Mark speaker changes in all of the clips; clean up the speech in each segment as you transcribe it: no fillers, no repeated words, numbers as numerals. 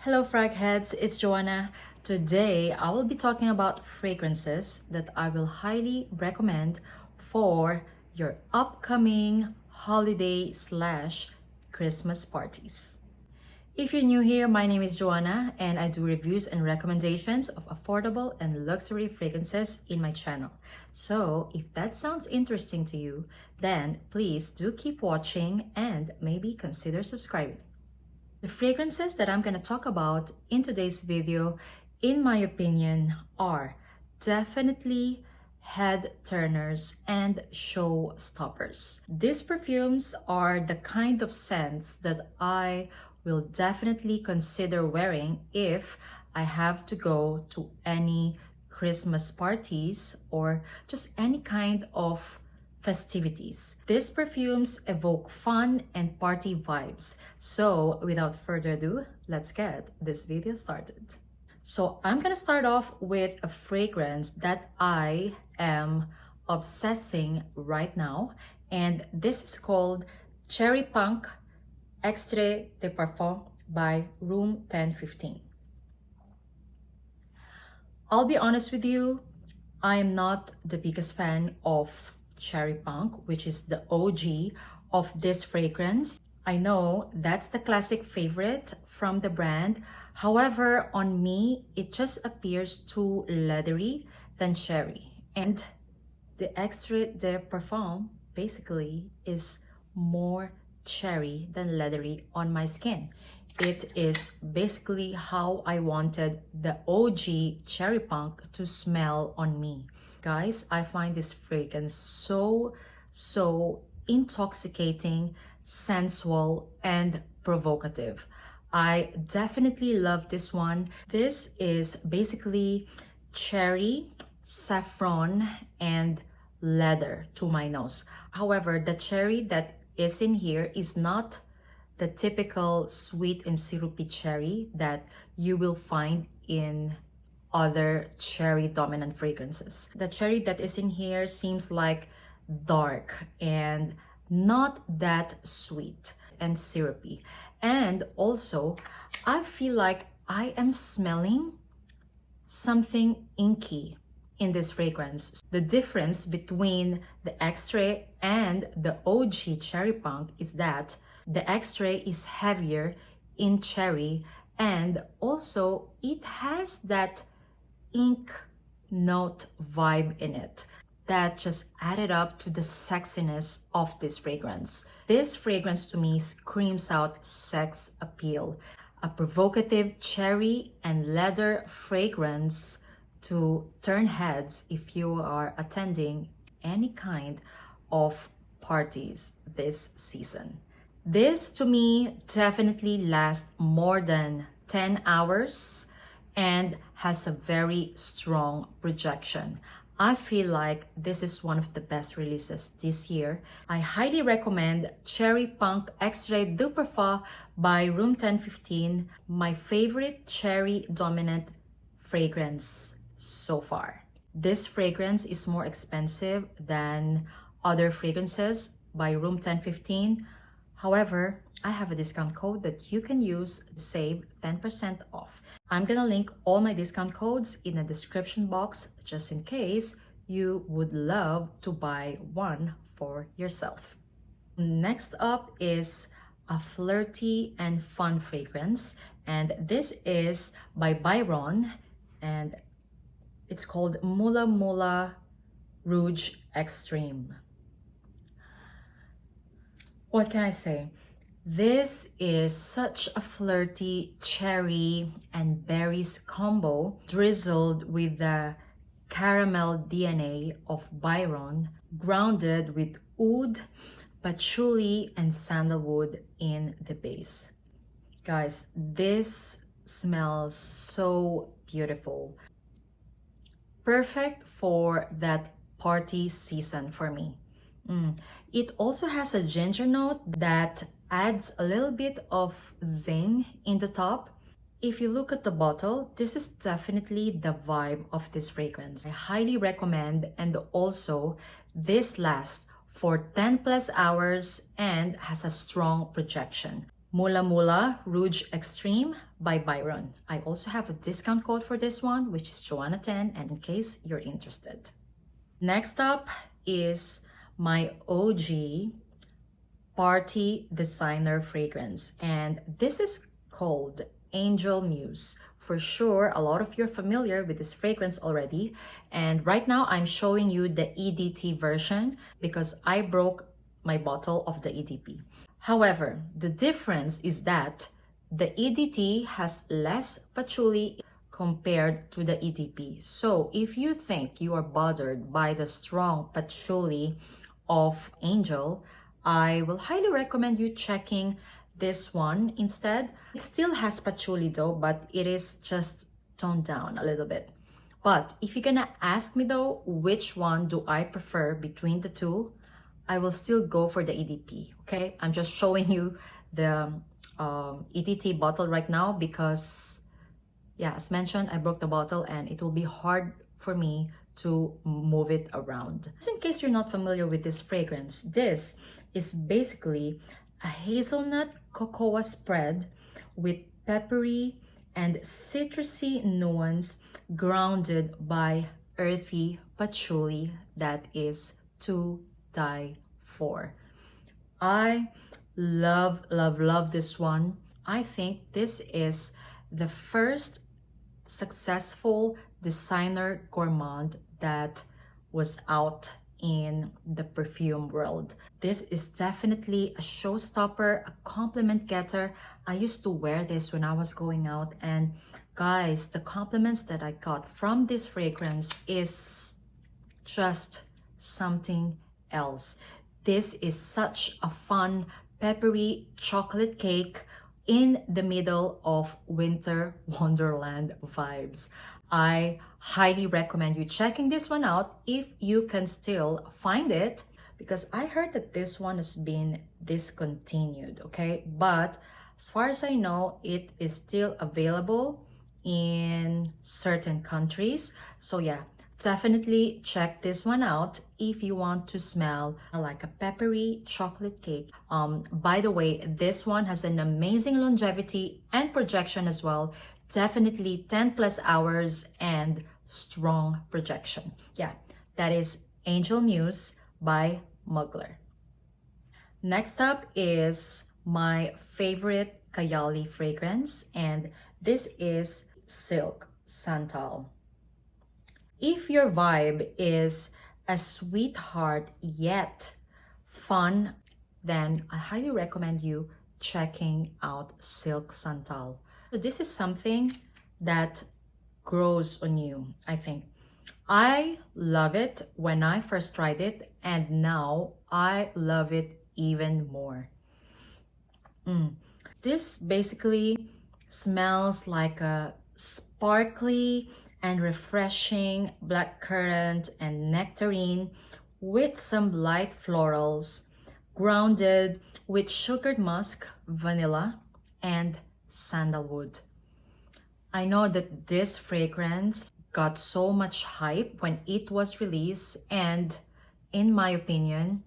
Speaker 1: Hello fragheads, it's Joanna. Today I will be talking about fragrances that I will highly recommend for your upcoming holiday slash Christmas parties. If you're new here, my name is Joanna and I do reviews and recommendations of affordable and luxury fragrances in my channel. So if that sounds interesting to you, then please do keep watching and maybe consider subscribing. The fragrances that I'm going to talk about in today's video, in my opinion, are definitely head turners and show stoppers. These perfumes are the kind of scents that I will definitely consider wearing if I have to go to any Christmas parties or just any kind of festivities. These perfumes evoke fun and party vibes. So without further ado, let's get this video started. So I'm gonna start off with a fragrance that I am obsessing right now, and this is called Cherry Punk Extrait de Parfum by Room 1015. I'll be honest with you, I am not the biggest fan of Cherry Punk, which is the OG of this fragrance. I know that's the classic favorite from the brand. However, on me, it just appears too leathery than cherry. And the Extrait de Parfum basically is more cherry than leathery on my skin. It is basically how I wanted the OG Cherry Punk to smell on me. Guys, I find this fragrance so intoxicating, sensual, and provocative. I definitely love this one. This is basically cherry, saffron, and leather to my nose. However, the cherry that is in here is not the typical sweet and syrupy cherry that you will find in other cherry dominant fragrances. The cherry that is in here seems like dark and not that sweet and syrupy. And also, I feel like I am smelling something inky in this fragrance. The difference between the Extrait and the OG Cherry Punk is that the Extrait is heavier in cherry, and also it has that ink note vibe in it that just added up to the sexiness of this fragrance. This fragrance to me screams out sex appeal. A provocative cherry and leather fragrance to turn heads if you are attending any kind of parties this season. This to me definitely lasts more than 10 hours and has a very strong projection. I feel like this is one of the best releases this year. I highly recommend Cherry Punk Extrait de Parfum by Room 1015, my favorite cherry dominant fragrance so far. This fragrance is more expensive than other fragrances by Room 1015. However, I have a discount code that you can use to save 10% off. I'm gonna link all my discount codes in the description box just in case you would love to buy one for yourself. Next up is a flirty and fun fragrance, and this is by BYRON, and it's called Mula Rouge Extreme. What can I say? This is such a flirty cherry and berries combo drizzled with the caramel DNA of BYRON, grounded with oud, patchouli, and sandalwood in the base. Guys, this smells so beautiful. Perfect for that party season for me. It also has a ginger note that adds a little bit of zing in the top. If you look at the bottle, this is definitely the vibe of this fragrance. I highly recommend, and also this lasts for 10 plus hours and has a strong projection. Mula Rouge Extreme by BYRON. I also have a discount code for this one, which is Joanna10, and in case you're interested. Next up is my OG party designer fragrance, and this is called Angel Muse. For sure, a lot of you are familiar with this fragrance already, and right now I'm showing you the EDT version because I broke my bottle of the EDP. However, the difference is that the EDT has less patchouli compared to the EDP. So if you think you are bothered by the strong patchouli of Angel, I will highly recommend you checking this one instead. It still has patchouli though, but it is just toned down a little bit. But if you're gonna ask me though, which one do I prefer between the two, I will still go for the EDP, okay? I'm just showing you the EDT bottle right now because, yeah, as mentioned, I broke the bottle and it will be hard for me to move it around. Just in case you're not familiar with this fragrance, this is basically a hazelnut cocoa spread with peppery and citrusy nuance grounded by earthy patchouli that is to die for. I love this one. I think this is the first successful designer gourmand that was out in the perfume world. This is definitely a showstopper, a compliment getter. I used to wear this when I was going out, and guys, the compliments that I got from this fragrance is just something else. This is such a fun peppery chocolate cake in the middle of winter wonderland vibes. I highly recommend you checking this one out if you can still find it, because I heard that this one has been discontinued, okay? But as far as I know, it is still available in certain countries. So yeah, definitely check this one out if you want to smell like a peppery chocolate cake. By the way, this one has an amazing longevity and projection as well. Definitely 10 plus hours and strong projection. Yeah, that is Angel Muse by Mugler. Next up is my favorite Kayali fragrance, and this is Silk Santal. If your vibe is a sweetheart yet fun, then I highly recommend you checking out Silk Santal. So this is something that grows on you, I think. I love it when I first tried it, and now I love it even more. This basically smells like a sparkly and refreshing blackcurrant and nectarine with some light florals, grounded with sugared musk, vanilla, and sandalwood. I know that this fragrance got so much hype when it was released, and in my opinion,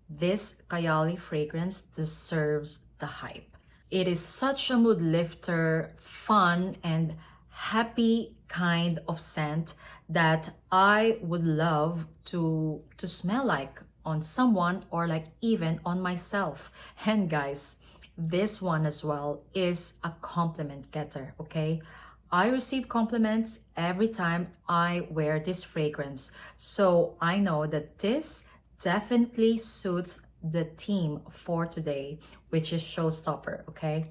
Speaker 1: this Kayali fragrance deserves the hype. It is such a mood lifter, fun, and happy kind of scent that I would love to smell like on someone, or like even on myself. And guys, this one as well is a compliment getter, okay? I receive compliments every time I wear this fragrance, so I know that this definitely suits the theme for today, which is showstopper, okay?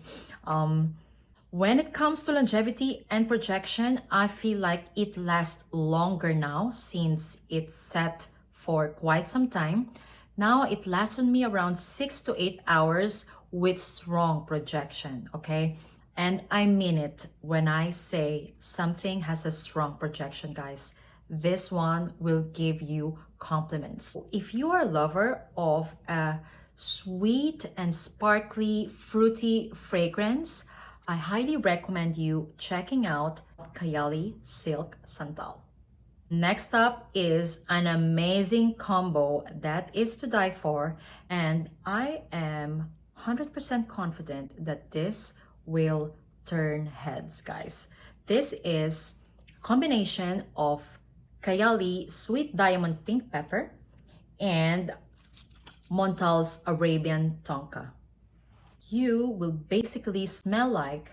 Speaker 1: When it comes to longevity and projection, I feel like it lasts longer now since it's set for quite some time. Now it lasts on me around 6 to 8 hours with strong projection, okay? And I mean it when I say something has a strong projection, guys. This one will give you compliments. If you are a lover of a sweet and sparkly, fruity fragrance, I highly recommend you checking out Kayali Silk Santal. Next up is an amazing combo that is to die for, and I am 100% confident that this will turn heads, guys. This is a combination of Kayali Sweet Diamond Pink Pepper and Montale's Arabian Tonka. You will basically smell like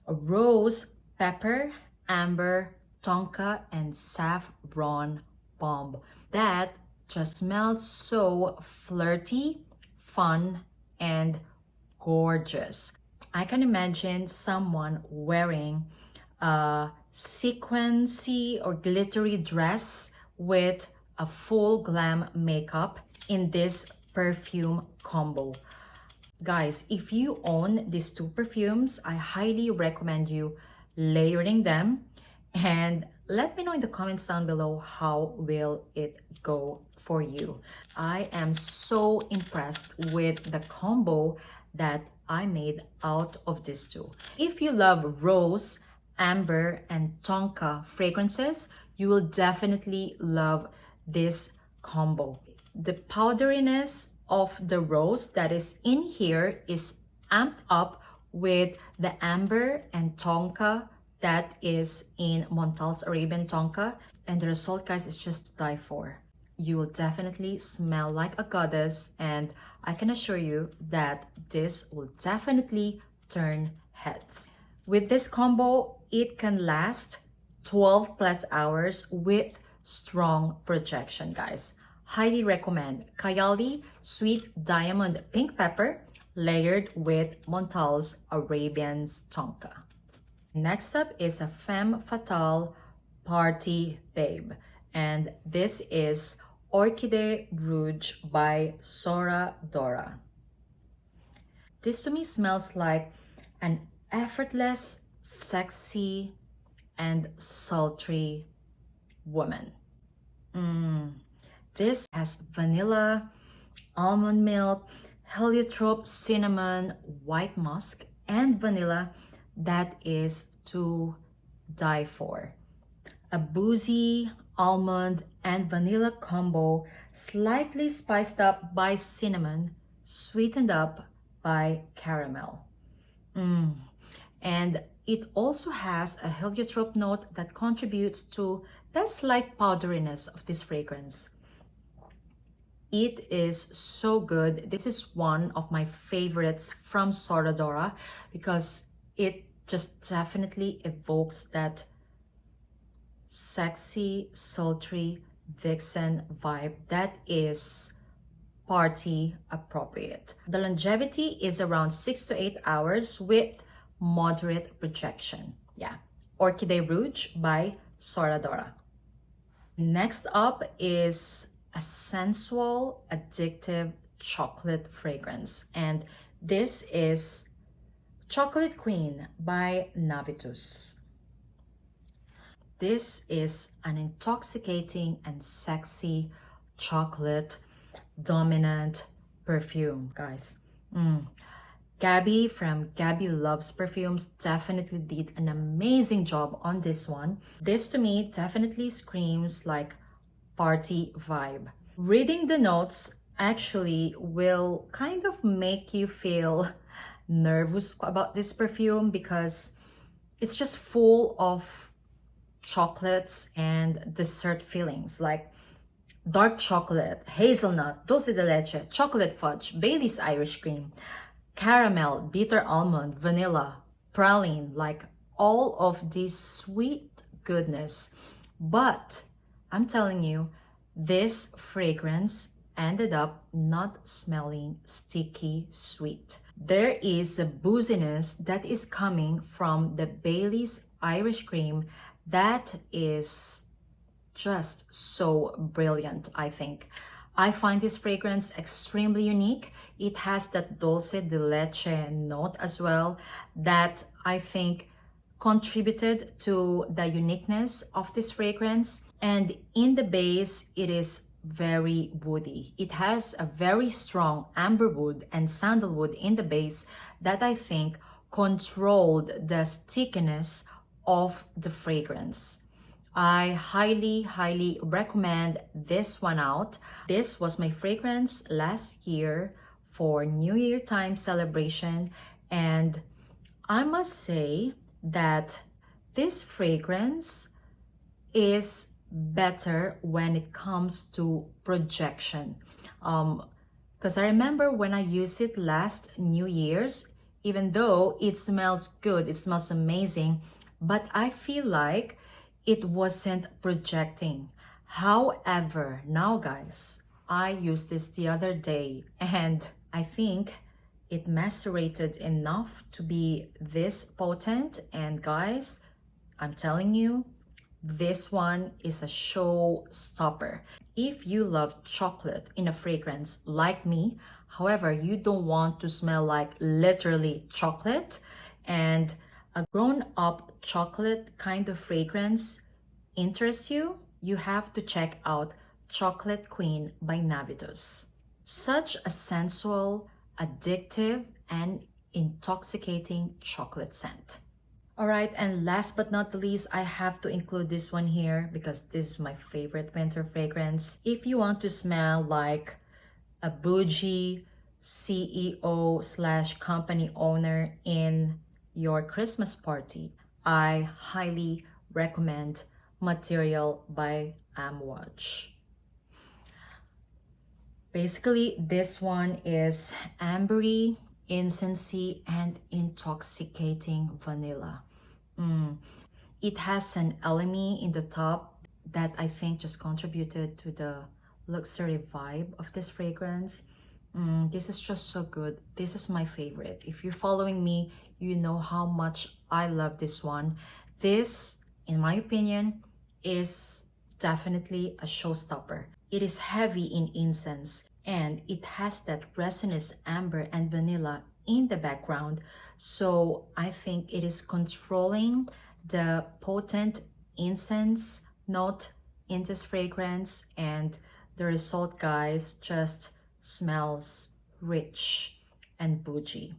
Speaker 1: a rose, pepper, amber, tonka, and saffron bomb that just smells so flirty, fun, and gorgeous. I can imagine someone wearing a sequency or glittery dress with a full glam makeup in this perfume combo. Guys, if you own these two perfumes, I highly recommend you layering them, and let me know in the comments down below how will it go for you. I am so impressed with the combo that I made out of these two. If you love rose, amber, and tonka fragrances, you will definitely love this combo. The powderiness of the rose that is in here is amped up with the amber and tonka that is in Montale's Arabian Tonka, and the result, guys, is just to die for. You will definitely smell like a goddess, and I can assure you that this will definitely turn heads. With this combo, it can last 12 plus hours with strong projection, guys. Highly recommend Kayali Sweet Diamond Pink Pepper layered with Montale's Arabian's Tonka. Next up is a Femme Fatale Party Babe, and this is Orchidee Rouge by SORA DORA. This to me smells like an effortless, sexy, and sultry woman. This has vanilla, almond milk, heliotrope, cinnamon, white musk, and vanilla that is to die for. A boozy almond and vanilla combo, slightly spiced up by cinnamon, sweetened up by caramel. And it also has a heliotrope note that contributes to that slight powderiness of this fragrance. It is so good. This is one of my favorites from SORA DORA because it just definitely evokes that sexy, sultry vixen vibe that is party appropriate. The longevity is around 6 to 8 hours with moderate projection. Yeah, Orchidee Rouge by SORA DORA. Next up is a sensual, addictive chocolate fragrance, and this is Chocolate Queen by Navitus. This is an intoxicating and sexy chocolate dominant perfume, guys. Gabby from Gabby Loves Perfumes definitely did an amazing job on this one. This to me definitely screams like party vibe. Reading the notes actually will kind of make you feel nervous about this perfume because it's just full of chocolates and dessert fillings like dark chocolate, hazelnut, dulce de leche, chocolate fudge, Bailey's Irish cream, caramel, bitter almond, vanilla, praline, like all of this sweet goodness. But I'm telling you, this fragrance ended up not smelling sticky sweet. There is a booziness that is coming from the Bailey's Irish cream that is just so brilliant, I think. I find this fragrance extremely unique. It has that dulce de leche note as well that I think contributed to the uniqueness of this fragrance. And in the base, it is very woody. It has a very strong amberwood and sandalwood in the base that I think controlled the stickiness of the fragrance. I highly recommend this one out. This was my fragrance last year for New Year time celebration, and I must say that this fragrance is better when it comes to projection. Because I remember when I used it last New Year's, even though it smells good, it smells amazing, but I feel like it wasn't projecting. However, now guys, I used this the other day and I think it macerated enough to be this potent. And guys, I'm telling you, this one is a showstopper. If you love chocolate in a fragrance like me, however, you don't want to smell like literally chocolate, and a grown-up chocolate kind of fragrance interests you, you have to check out Chocolate Queen by Navitus. Such a sensual, addictive, and intoxicating chocolate scent. Alright, and last but not the least, I have to include this one here because this is my favorite winter fragrance. If you want to smell like a bougie CEO slash company owner in your Christmas party, I highly recommend Material by Amouage. Basically, this one is ambery, incensey, and intoxicating vanilla. It has an LME in the top that I think just contributed to the luxury vibe of this fragrance. This is just so good. This is my favorite. If you're following me, you know how much I love this one. This, in my opinion, is definitely a showstopper. It is heavy in incense and it has that resinous amber and vanilla in the background. So I think it is controlling the potent incense note in this fragrance, and the result, guys, just smells rich and bougie.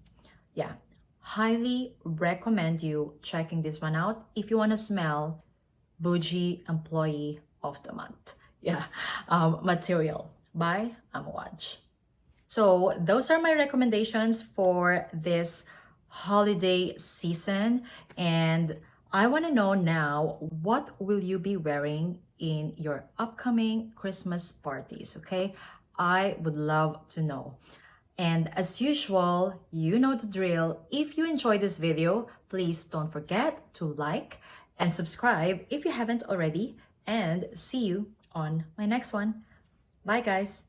Speaker 1: Yeah, highly recommend you checking this one out if you want to smell bougie employee of the month. Yeah, Material by Amouage. So those are my recommendations for this holiday season, and I want to know now, what will you be wearing in your upcoming Christmas parties? Okay, I would love to know. And as usual, you know the drill. If you enjoyed this video, please don't forget to like and subscribe if you haven't already, and see you on my next one. Bye guys.